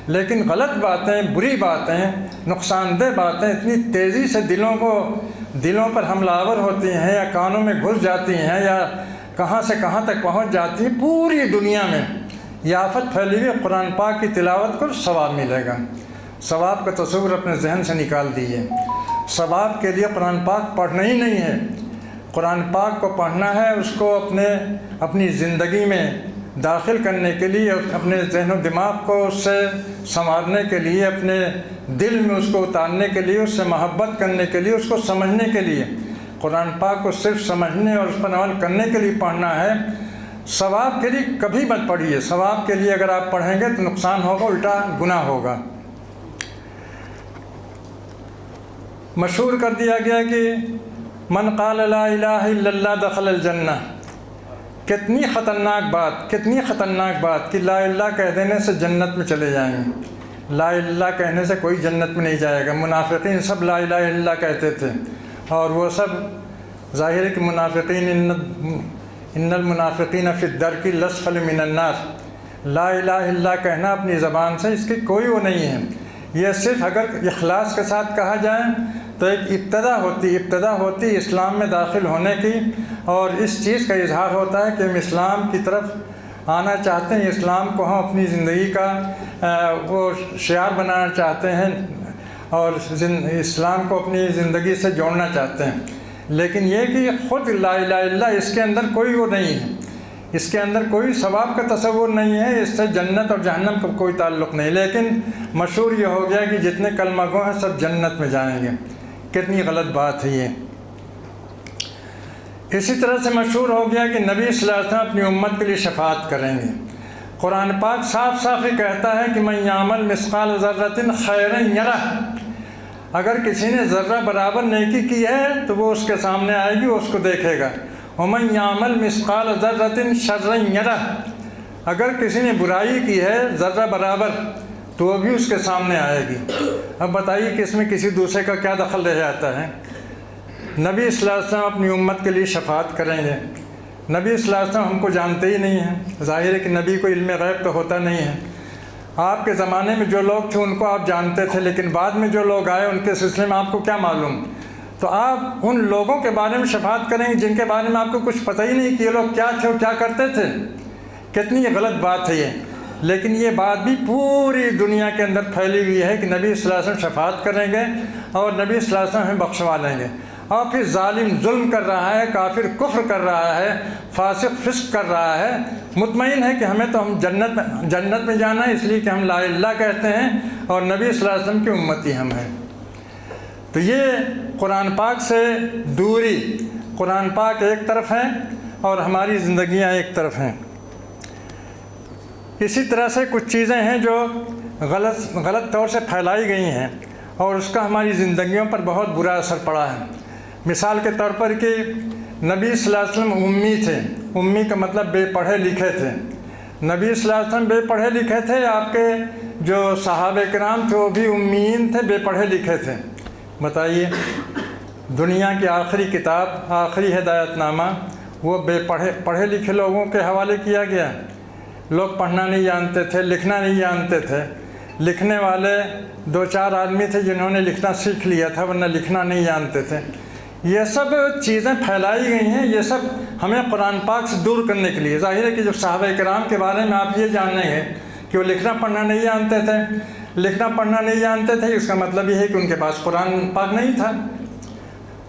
لیکن غلط باتیں، بری باتیں، نقصان دہ باتیں اتنی تیزی سے دلوں پر حملہ آور ہوتی ہیں، یا کانوں میں گھس جاتی ہیں، یا کہاں سے کہاں تک پہنچ جاتی ہیں۔ پوری دنیا میں یہ آفت پھیلی ہوئی، قرآن پاک کی تلاوت کو ثواب ملے گا۔ ثواب کا تصور اپنے ذہن سے نکال دیجیے۔ ثواب کے لیے قرآن پاک پڑھنا ہی نہیں ہے، قرآن پاک کو پڑھنا ہے، اس کو اپنی زندگی میں داخل کرنے کے لیے، اپنے ذہن و دماغ کو اس سے سنوارنے کے لیے، اپنے دل میں اس کو اتارنے کے لیے، اس سے محبت کرنے کے لیے، اس کو سمجھنے کے لیے، قرآن پاک کو صرف سمجھنے اور اس پر عمل کرنے کے لیے پڑھنا ہے۔ ثواب کے لیے کبھی مت پڑھیے، ثواب کے لیے اگر آپ پڑھیں گے تو نقصان ہوگا، الٹا گناہ ہوگا۔ مشہور کر دیا گیا کہ من قال لا الہ الا اللہ دخل الجنہ۔ کتنی خطرناک بات، کتنی خطرناک بات کہ لا الہ کہہ دینے سے جنت میں چلے جائیں گے۔ لا الہ کہنے سے کوئی جنت میں نہیں جائے گا۔ منافقین سب لا الہ الا اللہ کہتے تھے، اور وہ سب ظاہر ہے کہ منافقین ان المنافقین فی الدرک الاسفل من النار۔ لا الہ الا اللہ کہنا اپنی زبان سے اس کی کوئی وہ نہیں ہے، یہ صرف اگر اخلاص کے ساتھ کہا جائے تو ایک ابتدا ہوتی اسلام میں داخل ہونے کی، اور اس چیز کا اظہار ہوتا ہے کہ ہم اسلام کی طرف آنا چاہتے ہیں، اسلام کو ہم اپنی زندگی کا وہ شعار بنانا چاہتے ہیں اور اسلام کو اپنی زندگی سے جوڑنا چاہتے ہیں۔ لیکن یہ کہ خود لا الہ الا اللہ اس کے اندر کوئی وہ نہیں ہے، اس کے اندر کوئی ثواب کا تصور نہیں ہے، اس سے جنت اور جہنم کا کوئی تعلق نہیں۔ لیکن مشہور یہ ہو گیا کہ جتنے کلمہ گو ہیں سب جنت میں جائیں گے۔ کتنی غلط بات ہے یہ۔ اسی طرح سے مشہور ہو گیا کہ نبی صلی اللہ علیہ وسلم اپنی امت کے لیے شفاعت کریں گے۔ قرآن پاک صاف صاف ہی کہتا ہے کہ من یعمل مثقال ذرۃ خیرا یرہ، اگر کسی نے ذرہ برابر نیکی کی ہے تو وہ اس کے سامنے آئے گی، وہ اس کو دیکھے گا۔ ومن یعمل مثقال ذرۃ شرا یرہ، اگر کسی نے برائی کی ہے ذرہ برابر تو وہ بھی اس کے سامنے آئے گی۔ اب بتائیے کہ اس میں کسی دوسرے کا کیا دخل رہ جاتا ہے؟ نبی صلی اللہ علیہ وسلم اپنی امت کے لیے شفاعت کریں گے۔ نبی صلی اللہ علیہ وسلم ہم کو جانتے ہی نہیں ہیں، ظاہر ہے کہ نبی کو علم غیب تو ہوتا نہیں ہے۔ آپ کے زمانے میں جو لوگ تھے ان کو آپ جانتے تھے، لیکن بعد میں جو لوگ آئے ان کے سلسلے میں آپ کو کیا معلوم؟ تو آپ ان لوگوں کے بارے میں شفاعت کریں گے جن کے بارے میں آپ کو کچھ پتہ ہی نہیں کہ یہ لوگ کیا تھے اور کیا کرتے تھے۔ کتنی غلط بات ہے یہ۔ لیکن یہ بات بھی پوری دنیا کے اندر پھیلی ہوئی ہے کہ نبی صلی اللہ علیہ وسلم شفاعت کریں گے اور نبی صلی اللہ علیہ وسلم ہمیں بخشوا لیں گے۔ اور پھر ظالم ظلم کر رہا ہے، کافر کفر کر رہا ہے، فاسق فسق کر رہا ہے، مطمئن ہے کہ ہمیں تو ہم جنت میں جانا ہے، اس لیے کہ ہم لا الہ کہتے ہیں اور نبی صلی اللہ علیہ وسلم کی امتی ہم ہیں۔ تو یہ قرآن پاک سے دوری، قرآن پاک ایک طرف ہے اور ہماری زندگیاں ایک طرف ہیں۔ اسی طرح سے کچھ چیزیں ہیں جو غلط طور سے پھیلائی گئی ہیں اور اس کا ہماری زندگیوں پر بہت برا اثر پڑا ہے۔ مثال کے طور پر کہ نبی صلی اللہ علیہ وسلم امی تھے، امی کا مطلب بے پڑھے لکھے تھے۔ نبی صلی اللہ علیہ وسلم بے پڑھے لکھے تھے، آپ کے جو صحابہ کرام تھے وہ بھی امیین تھے، بے پڑھے لکھے تھے۔ بتائیے، دنیا کی آخری کتاب، آخری ہدایت نامہ وہ پڑھے لکھے لوگوں کے حوالے کیا گیا۔ لوگ پڑھنا نہیں جانتے تھے، لکھنا نہیں جانتے تھے۔ لکھنے والے 2-4 آدمی تھے جنہوں نے لکھنا سیکھ لیا تھا، ورنہ لکھنا نہیں جانتے تھے۔ یہ سب چیزیں پھیلائی گئی ہیں، یہ سب ہمیں قرآن پاک سے دور کرنے کے لیے۔ ظاہر ہے کہ جو صحابہ کرام کے بارے میں آپ یہ جانیں گے کہ وہ لکھنا پڑھنا نہیں جانتے تھے، لکھنا پڑھنا نہیں جانتے تھے، اس کا مطلب یہ ہے کہ ان کے پاس قرآن پاک نہیں تھا۔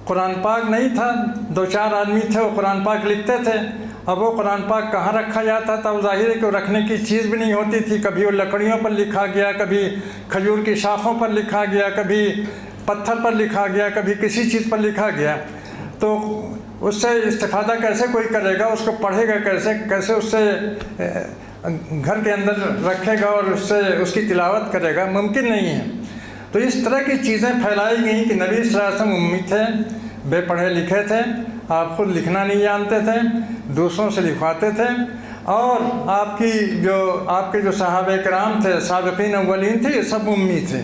قرآن پاک نہیں تھا، 2-4 آدمی تھے وہ قرآن پاک لکھتے تھے۔ اب وہ قرآن پاک کہاں رکھا جاتا تھا؟ وہ ظاہر ہے کہ وہ رکھنے کی چیز بھی نہیں ہوتی تھی۔ کبھی وہ لکڑیوں پر لکھا گیا، کبھی کھجور کی شاخوں پر لکھا گیا، کبھی پتھر پر لکھا گیا، کبھی کسی چیز پر لکھا گیا۔ تو اس سے استفادہ کیسے کوئی کرے گا؟ اس کو پڑھے گا کیسے اس سے گھر کے اندر رکھے گا اور اس سے اس کی تلاوت کرے گا؟ ممکن نہیں ہے۔ تو اس طرح کی چیزیں پھیلائی گئیں کہ نبی صلی اللہ علیہ وسلم امی تھے، بے پڑھے لکھے تھے، آپ خود لکھنا نہیں جانتے تھے، دوسروں سے لکھواتے تھے، اور آپ کے جو صحابہ کرام تھے، سابقین اولین تھے، یہ سب امی تھے۔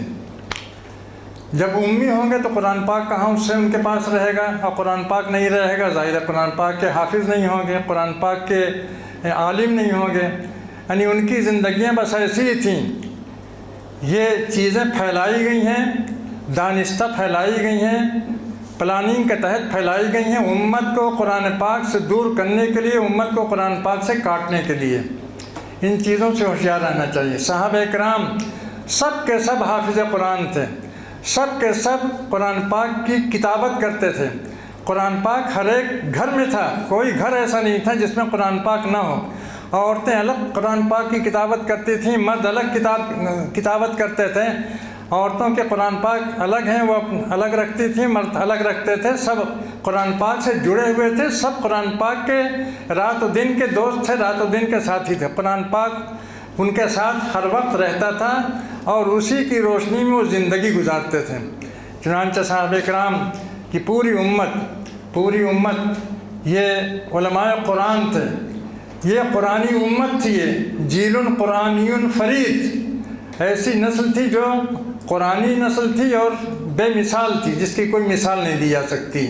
جب امی ہوں گے تو قرآن پاک کہاں اس سے ان کے پاس رہے گا؟ اور قرآن پاک نہیں رہے گا، ظاہر ہے قرآن پاک کے حافظ نہیں ہوں گے، قرآن پاک کے عالم نہیں ہوں گے۔ یعنی ان کی زندگیاں بس ایسی ہی تھیں۔ یہ چیزیں پھیلائی گئی ہیں، دانستہ پھیلائی گئی ہیں، پلاننگ کے تحت پھیلائی گئی ہیں، امت کو قرآن پاک سے دور کرنے کے لیے، امت کو قرآن پاک سے کاٹنے کے لیے۔ ان چیزوں سے ہوشیار رہنا چاہیے۔ صحابہ کرام سب کے سب حافظ قرآن تھے، سب کے سب قرآن پاک کی کتابت کرتے تھے۔ قرآن پاک ہر ایک گھر میں تھا، کوئی گھر ایسا نہیں تھا جس میں قرآن پاک نہ ہو۔ عورتیں الگ قرآن پاک کی کتابت کرتی تھیں، مرد الگ کتابت کرتے تھے۔ عورتوں کے قرآن پاک الگ ہیں، وہ الگ رکھتی تھیں، مرد الگ رکھتے تھے، سب قرآن پاک سے جڑے ہوئے تھے، سب قرآن پاک کے رات و دن کے دوست تھے، رات و دن کے ساتھی تھے۔ قرآن پاک ان کے ساتھ ہر وقت رہتا تھا اور اسی کی روشنی میں وہ زندگی گزارتے تھے۔ چنانچہ صحابہ کرام کی پوری امت یہ علماء قرآن تھے، یہ قرآنی امت تھی، یہ جیل قرآنی فرید، ایسی نسل تھی جو قرآنی نسل تھی اور بے مثال تھی، جس کی کوئی مثال نہیں دی جا سکتی۔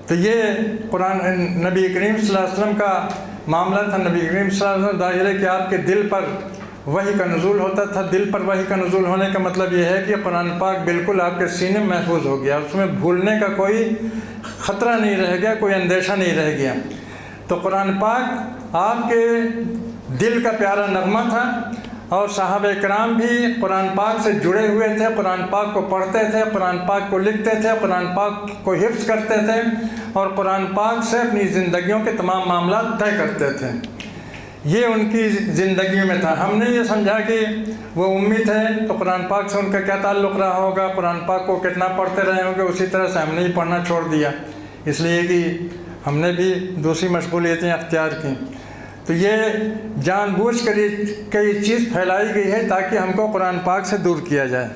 تو یہ قرآن نبی کریم صلی اللہ علیہ وسلم کا معاملہ تھا۔ نبی کریم صلی اللہ علیہ وسلم ظاہر ہے کہ آپ کے دل پر وحی کا نزول ہوتا تھا۔ دل پر وحی کا نزول ہونے کا مطلب یہ ہے کہ قرآن پاک بالکل آپ کے سینے میں محفوظ ہو گیا، اس میں بھولنے کا کوئی خطرہ نہیں رہ گیا، کوئی اندیشہ نہیں رہ گیا۔ تو قرآن پاک آپ کے دل کا پیارا نغمہ تھا، اور صحابہ کرام بھی قرآن پاک سے جڑے ہوئے تھے، قرآن پاک کو پڑھتے تھے، قرآن پاک کو لکھتے تھے، قرآن پاک کو حفظ کرتے تھے، اور قرآن پاک سے اپنی زندگیوں کے تمام معاملات طے کرتے تھے۔ یہ ان کی زندگی میں تھا۔ ہم نے یہ سمجھا کہ وہ امی تھے تو قرآن پاک سے ان کا کیا تعلق رہا ہوگا، قرآن پاک کو کتنا پڑھتے رہے ہوں گے، اسی طرح سے ہم نے ہی پڑھنا چھوڑ دیا، اس لیے کہ ہم نے بھی دوسری مشغولیتیں اختیار کیں۔ تو یہ جان بوجھ کر یہ چیز پھیلائی گئی ہے تاکہ ہم کو قرآن پاک سے دور کیا جائے۔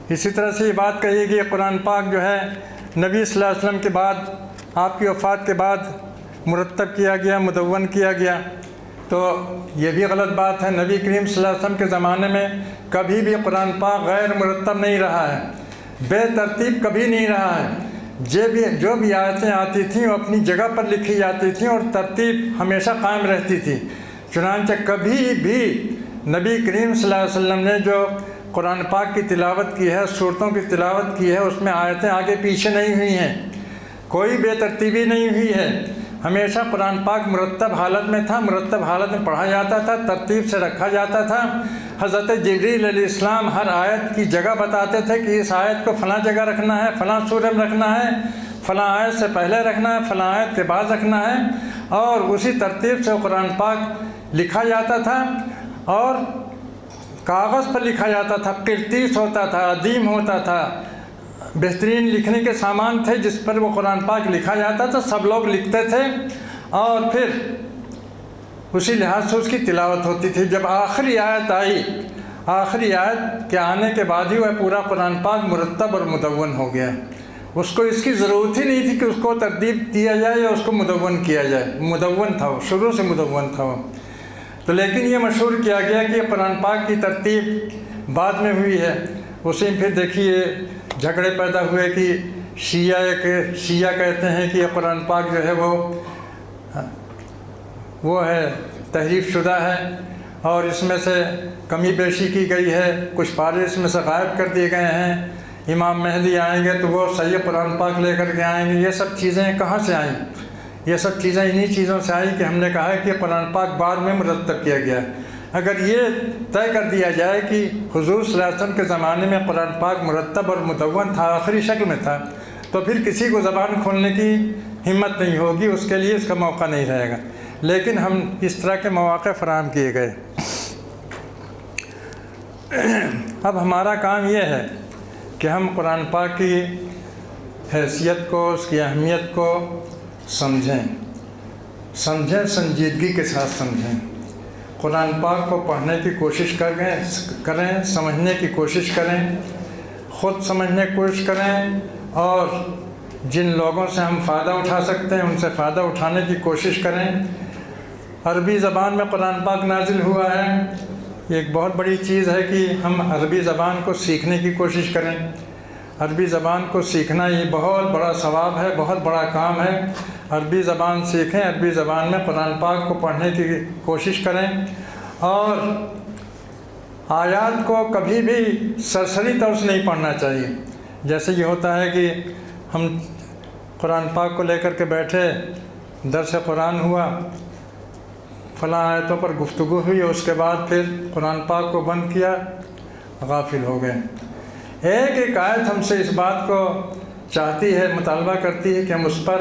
اسی طرح سے یہ بات کہی گئی قرآن پاک جو ہے نبی صلی اللہ علیہ وسلم کے بعد، آپ کی وفات کے بعد مرتب کیا گیا، مدون کیا گیا، تو یہ بھی غلط بات ہے۔ نبی کریم صلی اللہ علیہ وسلم کے زمانے میں کبھی بھی قرآن پاک غیر مرتب نہیں رہا ہے، بے ترتیب کبھی نہیں رہا ہے۔ جو بھی آیتیں آتی تھیں وہ اپنی جگہ پر لکھی جاتی تھیں اور ترتیب ہمیشہ قائم رہتی تھی۔ چنانچہ کبھی بھی نبی کریم صلی اللہ علیہ وسلم نے جو قرآن پاک کی تلاوت کی ہے، سورتوں کی تلاوت کی ہے، اس میں آیتیں آگے پیچھے نہیں ہوئی ہیں، کوئی بے ترتیبی نہیں ہوئی ہے۔ ہمیشہ قرآن پاک مرتب حالت میں تھا، مرتب حالت میں پڑھا جاتا تھا، ترتیب سے رکھا جاتا تھا۔ حضرت جبریل علیہ السلام ہر آیت کی جگہ بتاتے تھے کہ اس آیت کو فلاں جگہ رکھنا ہے، فلاں سورہ میں رکھنا ہے، فلاں آیت سے پہلے رکھنا ہے، فلاں آیت کے بعد رکھنا ہے، اور اسی ترتیب سے قرآن پاک لکھا جاتا تھا، اور کاغذ پر لکھا جاتا تھا، قرطیس ہوتا تھا، ادیم ہوتا تھا، بہترین لکھنے کے سامان تھے جس پر وہ قرآن پاک لکھا جاتا تھا، سب لوگ لکھتے تھے، اور پھر اسی لحاظ سے اس کی تلاوت ہوتی تھی۔ جب آخری آیت آئی، آخری آیت کے آنے کے بعد ہی وہ پورا قرآن پاک مرتب اور مدون ہو گیا۔ اس کو اس کی ضرورت ہی نہیں تھی کہ اس کو ترتیب دیا جائے یا اس کو مدون کیا جائے، مدون تھا وہ، شروع سے مدون تھا وہ۔ تو لیکن یہ مشہور کیا گیا کہ قرآن پاک کی ترتیب بعد میں ہوئی ہے۔ اسی میں پھر دیکھیے جھگڑے پیدا ہوئے کہ شیعہ کہتے ہیں کہ یہ قرآن پاک جو ہے وہ ہے تحریف شدہ ہے، اور اس میں سے کمی بیشی کی گئی ہے، کچھ پارے اس میں سے غائب کر دیے گئے ہیں، امام مہدی آئیں گے تو وہ صحیح قرآن پاک لے کر کے آئیں گے۔ یہ سب چیزیں کہاں سے آئیں؟ یہ سب چیزیں انہی چیزوں سے آئی کہ ہم نے کہا ہے کہ قرآن پاک بعد میں مرتب کیا گیا ہے۔ اگر یہ طے کر دیا جائے کہ حضور صلی اللہ علیہ وسلم کے زمانے میں قرآن پاک مرتب اور مدون تھا، آخری شکل میں تھا، تو پھر کسی کو زبان کھولنے کی ہمت نہیں ہوگی، اس کے لیے اس کا موقع نہیں رہے گا۔ لیکن ہم اس طرح کے مواقع فراہم کیے گئے۔ اب ہمارا کام یہ ہے کہ ہم قرآن پاک کی حیثیت کو، اس کی اہمیت کو سمجھیں، سنجیدگی کے ساتھ سمجھیں۔ قرآن پاک کو پڑھنے کی کوشش کریں، سمجھنے کی کوشش کریں، خود سمجھنے کی کوشش کریں، اور جن لوگوں سے ہم فائدہ اٹھا سکتے ہیں ان سے فائدہ اٹھانے کی کوشش کریں۔ عربی زبان میں قرآن پاک نازل ہوا ہے، یہ ایک بہت بڑی چیز ہے کہ ہم عربی زبان کو سیکھنے کی کوشش کریں۔ عربی زبان کو سیکھنا یہ بہت بڑا ثواب ہے، بہت بڑا کام ہے۔ عربی زبان سیکھیں، عربی زبان میں قرآن پاک کو پڑھنے کی کوشش کریں، اور آیات کو کبھی بھی سرسری طور سے نہیں پڑھنا چاہیے۔ جیسے یہ ہوتا ہے کہ ہم قرآن پاک کو لے کر کے بیٹھے، درس قرآن ہوا، فلاں آیتوں پر گفتگو ہوئی، اس کے بعد پھر قرآن پاک کو بند کیا، غافل ہو گئے۔ ایک ایک آیت ہم سے اس بات کو چاہتی ہے، مطالبہ کرتی ہے کہ ہم اس پر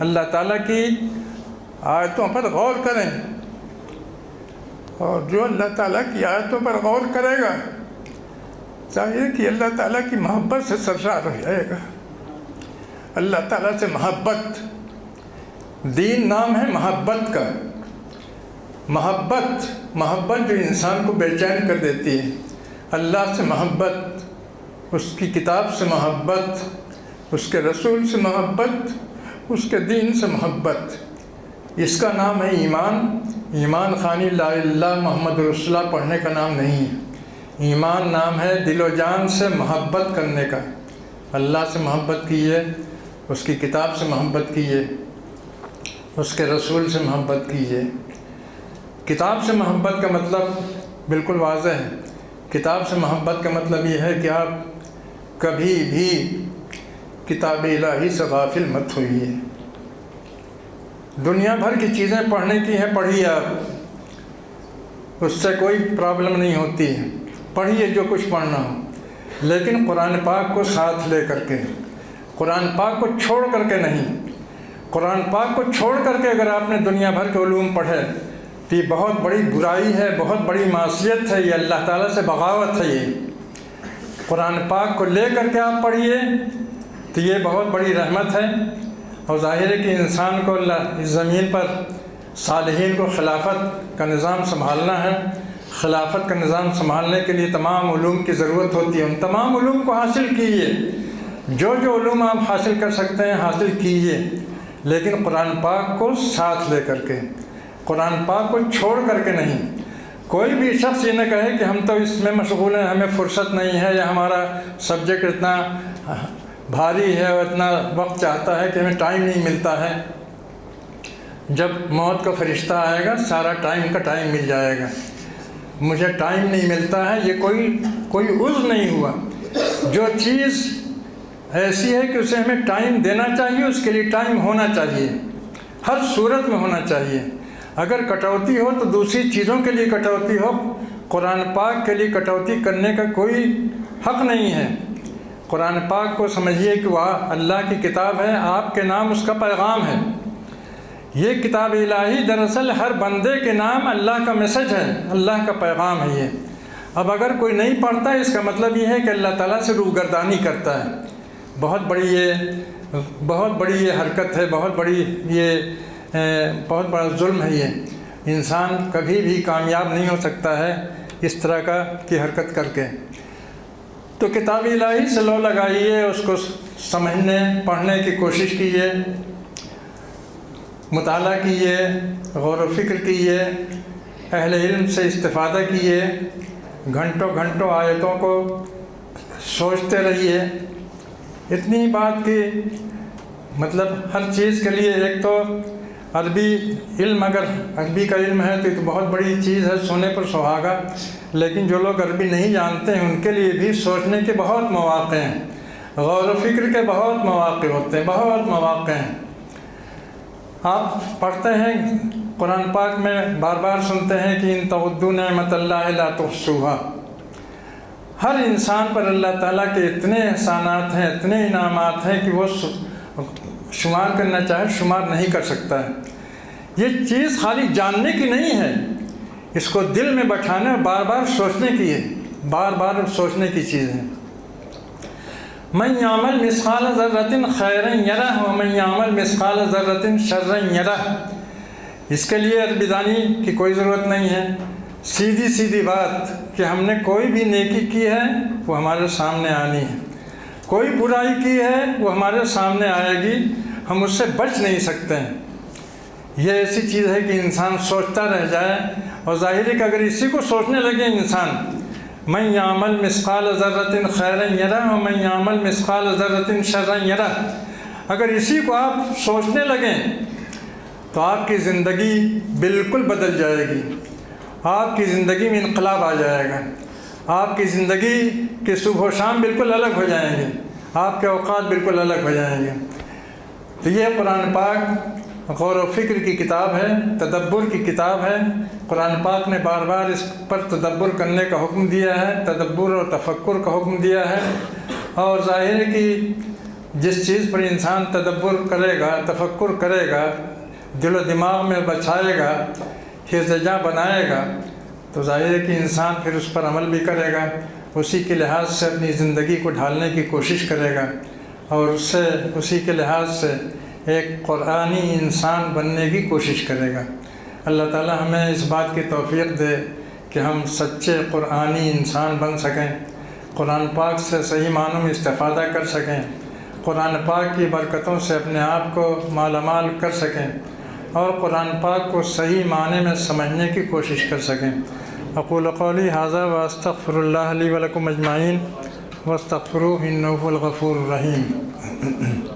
اللہ تعالیٰ کی آیتوں پر غور کریں، اور جو اللہ تعالیٰ کی آیتوں پر غور کرے گا ظاہر کہ اللہ تعالیٰ کی محبت سے سرشار ہو جائے گا۔ اللہ تعالیٰ سے محبت، دین نام ہے محبت کا، محبت جو انسان کو بے چین کر دیتی ہے۔ اللہ سے محبت، اس کی کتاب سے محبت، اس کے رسول سے محبت، اس کے دین سے محبت، اس کا نام ہے ایمان۔ ایمان خانی لا الہ الا اللہ محمد رسول اللہ پڑھنے کا نام نہیں ہے، ایمان نام ہے دل و جان سے محبت کرنے کا۔ اللہ سے محبت کیجیے، اس کی کتاب سے محبت کیجیے، اس کے رسول سے محبت کیجیے۔ کتاب سے محبت کا مطلب بالکل واضح ہے۔ کتاب سے محبت کا مطلب یہ ہے کہ آپ کبھی بھی کتاب الہی سے غافل مت ہوئیے۔ دنیا بھر کی چیزیں پڑھنے کی ہیں، پڑھیے آپ، اس سے کوئی پرابلم نہیں ہوتی ہے، پڑھیے جو کچھ پڑھنا ہو، لیکن قرآن پاک کو ساتھ لے کر کے، قرآن پاک کو چھوڑ کر کے نہیں۔ قرآن پاک کو چھوڑ کر کے اگر آپ نے دنیا بھر کے علوم پڑھے تو یہ بہت بڑی برائی ہے، بہت بڑی معصیت ہے، یہ اللہ تعالیٰ سے بغاوت ہے۔ یہ قرآن پاک کو لے کر کے آپ پڑھیے تو یہ بہت بڑی رحمت ہے، اور ظاہر ہے کہ انسان کو اللہ اس زمین پر صالحین کو خلافت کا نظام سنبھالنا ہے۔ خلافت کا نظام سنبھالنے کے لیے تمام علوم کی ضرورت ہوتی ہے، ان تمام علوم کو حاصل کیجیے، جو علوم آپ حاصل کر سکتے ہیں حاصل کیجیے، لیکن قرآن پاک کو ساتھ لے کر کے، قرآن پاک کو چھوڑ کر کے نہیں۔ کوئی بھی شخص یہ نہ کہے کہ ہم تو اس میں مشغول ہیں، ہمیں فرصت نہیں ہے، یا ہمارا سبجیکٹ اتنا بھاری ہے اور اتنا وقت چاہتا ہے کہ ہمیں ٹائم نہیں ملتا ہے۔ جب موت کا فرشتہ آئے گا سارا ٹائم کا ٹائم مل جائے گا۔ مجھے ٹائم نہیں ملتا ہے، یہ کوئی عذر نہیں ہوا۔ جو چیز ایسی ہے کہ اسے ہمیں ٹائم دینا چاہیے، اس کے لیے ٹائم ہونا چاہیے، ہر صورت میں ہونا چاہیے۔ اگر کٹوتی ہو تو دوسری چیزوں کے لیے کٹوتی ہو، قرآن پاک کے لیے کٹوتی کرنے کا کوئی حق نہیں ہے۔ قرآن پاک کو سمجھیے کہ وہ اللہ کی کتاب ہے، آپ کے نام اس کا پیغام ہے۔ یہ کتاب الہی دراصل ہر بندے کے نام اللہ کا میسج ہے، اللہ کا پیغام ہے یہ۔ اب اگر کوئی نہیں پڑھتا اس کا مطلب یہ ہے کہ اللہ تعالیٰ سے روگردانی کرتا ہے۔ بہت بڑی یہ حرکت ہے، بہت بڑا ظلم ہے یہ۔ انسان کبھی بھی کامیاب نہیں ہو سکتا ہے اس طرح کی حرکت کر کے۔ تو کتاب الہی سے لو لگائیے، اس کو سمجھنے پڑھنے کی کوشش کیجیے، مطالعہ کیجیے، غور و فکر کیجیے، اہل علم سے استفادہ کیجیے، گھنٹوں آیتوں کو سوچتے رہیے۔ اتنی بات کی مطلب ہر چیز کے لیے ایک تو عربی علم، اگر عربی کا علم ہے تو یہ تو بہت بڑی چیز ہے، سونے پر سہاگا، لیکن جو لوگ عربی نہیں جانتے ہیں ان کے لیے بھی سوچنے کے بہت مواقع ہیں، غور و فکر کے بہت مواقع ہوتے ہیں، بہت مواقع ہیں۔ آپ پڑھتے ہیں قرآن پاک میں بار بار سنتے ہیں کہ ان تعدوا نعمت اللہ لا تحصوها۔ ہر انسان پر اللہ تعالیٰ کے اتنے احسانات ہیں، اتنے انعامات ہیں کہ وہ شمار کرنا چاہے شمار نہیں کر سکتا ہے۔ یہ چیز خالی جاننے کی نہیں ہے، اس کو دل میں بٹھانے اور بار بار سوچنے کی ہے، بار بار سوچنے کی چیز ہے۔ من یعمل مثقال ذرۃ خیرا یرہ ومن یعمل مثقال ذرۃ شرا یرہ۔ اس کے لیے عربی دانی کی کوئی ضرورت نہیں ہے، سیدھی بات کہ ہم نے کوئی بھی نیکی کی ہے وہ ہمارے سامنے آنی ہے، کوئی برائی کی ہے وہ ہمارے سامنے آئے گی، ہم اس سے بچ نہیں سکتے ہیں۔ یہ ایسی چیز ہے کہ انسان سوچتا رہ جائے، اور ظاہر ہے کہ اگر اسی کو سوچنے لگے انسان، من یعمل مثقال ذرۃ خیرا یرہ ومن یعمل مثقال ذرۃ شرا یرہ، اگر اسی کو آپ سوچنے لگیں تو آپ کی زندگی بالکل بدل جائے گی، آپ کی زندگی میں انقلاب آ جائے گا، آپ کی زندگی کے صبح و شام بالکل الگ ہو جائیں گے، آپ کے اوقات بالکل الگ ہو جائیں گے۔ تو یہ قرآن پاک غور و فکر کی کتاب ہے، تدبر کی کتاب ہے۔ قرآن پاک نے بار بار اس پر تدبر کرنے کا حکم دیا ہے، تدبر اور تفکر کا حکم دیا ہے، اور ظاہر ہے کہ جس چیز پر انسان تدبر کرے گا، تفکر کرے گا، دل و دماغ میں بچھائے گا، حفظ جا بنائے گا، تو ظاہر ہے کہ انسان پھر اس پر عمل بھی کرے گا، اسی کے لحاظ سے اپنی زندگی کو ڈھالنے کی کوشش کرے گا، اور اسی کے لحاظ سے ایک قرآنی انسان بننے کی کوشش کرے گا۔ اللہ تعالی ہمیں اس بات کی توفیق دے کہ ہم سچے قرآنی انسان بن سکیں، قرآن پاک سے صحیح معنوں میں استفادہ کر سکیں، قرآن پاک کی برکتوں سے اپنے آپ کو مالا مال کر سکیں، اور قرآن پاک کو صحیح معنی میں سمجھنے کی کوشش کر سکیں۔ اقول قولی ھذا واستغفر اللہ لی ولکم اجمعین واستغفروہ انہ هو الغفور الرحیم۔